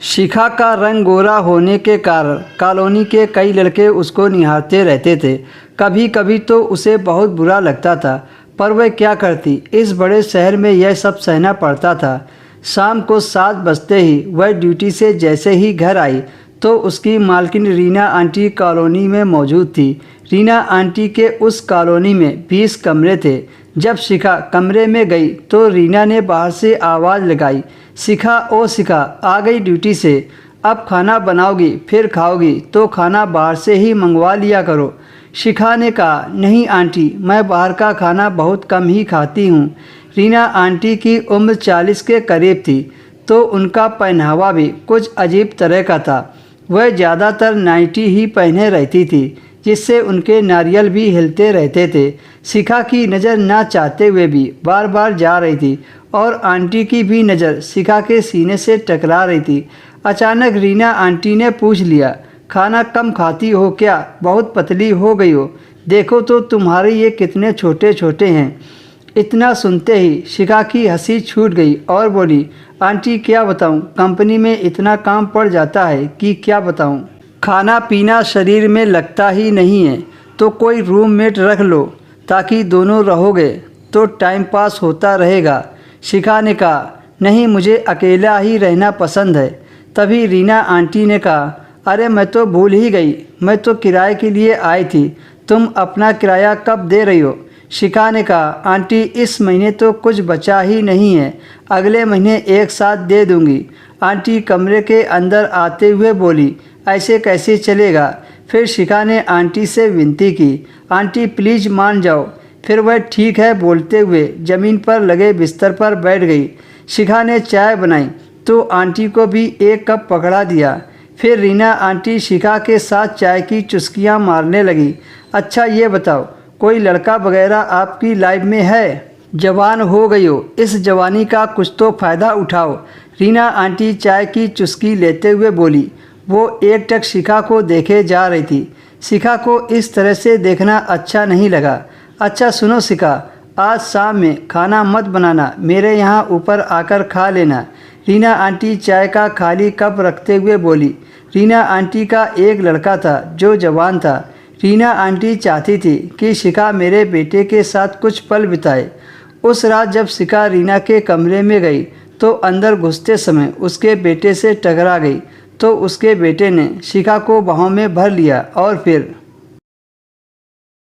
शिखा का रंग गोरा होने के कारण कॉलोनी के कई लड़के उसको निहारते रहते थे। कभी कभी तो उसे बहुत बुरा लगता था, पर वह क्या करती, इस बड़े शहर में यह सब सहना पड़ता था। शाम को 7 बजते ही वह ड्यूटी से जैसे ही घर आई तो उसकी मालकिन रीना आंटी कॉलोनी में मौजूद थी। रीना आंटी के उस कॉलोनी में 20 कमरे थे। जब शिखा कमरे में गई तो रीना ने बाहर से आवाज़ लगाई, शिखा ओ शिखा, आ गई ड्यूटी से। अब खाना बनाओगी फिर खाओगी तो खाना बाहर से ही मंगवा लिया करो। शिखा ने कहा, नहीं आंटी, मैं बाहर का खाना बहुत कम ही खाती हूँ। रीना आंटी की उम्र 40 के करीब थी, तो उनका पहनावा भी कुछ अजीब तरह का था। वह ज़्यादातर नाइटी ही पहने रहती थी, जिससे उनके नारियल भी हिलते रहते थे। शिखा की नज़र ना चाहते हुए भी बार बार जा रही थी और आंटी की भी नज़र शिखा के सीने से टकरा रही थी। अचानक रीना आंटी ने पूछ लिया, खाना कम खाती हो क्या? बहुत पतली हो गई हो। देखो तो तुम्हारे ये कितने छोटे छोटे हैं। इतना सुनते ही शिखा की हंसी छूट गई और बोली, आंटी क्या बताऊं, कंपनी में इतना काम पड़ जाता है कि क्या बताऊं। खाना पीना शरीर में लगता ही नहीं है, तो कोई रूममेट रख लो, ताकि दोनों रहोगे तो टाइम पास होता रहेगा। शिखा ने कहा, नहीं, मुझे अकेला ही रहना पसंद है। तभी रीना आंटी ने कहा, अरे मैं तो भूल ही गई, मैं तो किराए के लिए आई थी। तुम अपना किराया कब दे रही हो? शिखा ने कहा, आंटी इस महीने तो कुछ बचा ही नहीं है, अगले महीने एक साथ दे दूंगी। आंटी कमरे के अंदर आते हुए बोली, ऐसे कैसे चलेगा? फिर शिखा ने आंटी से विनती की, आंटी प्लीज़ मान जाओ। फिर वह ठीक है बोलते हुए ज़मीन पर लगे बिस्तर पर बैठ गई। शिखा ने चाय बनाई तो आंटी को भी एक कप पकड़ा दिया। फिर रीना आंटी शिखा के साथ चाय की चुस्कियां मारने लगी। अच्छा ये बताओ, कोई लड़का वगैरह आपकी लाइफ में है? जवान हो गई हो, इस जवानी का कुछ तो फ़ायदा उठाओ। रीना आंटी चाय की चुस्की लेते हुए बोली। वो एकटक शिखा को देखे जा रही थी। शिखा को इस तरह से देखना अच्छा नहीं लगा। अच्छा सुनो शिखा, आज शाम में खाना मत बनाना, मेरे यहाँ ऊपर आकर खा लेना। रीना आंटी चाय का खाली कप रखते हुए बोली। रीना आंटी का एक लड़का था जो जवान था। रीना आंटी चाहती थी कि शिखा मेरे बेटे के साथ कुछ पल बिताए। उस रात जब शिखा रीना के कमरे में गई तो अंदर घुसते समय उसके बेटे से टकरा गई, तो उसके बेटे ने शिखा को बाहों में भर लिया और फिर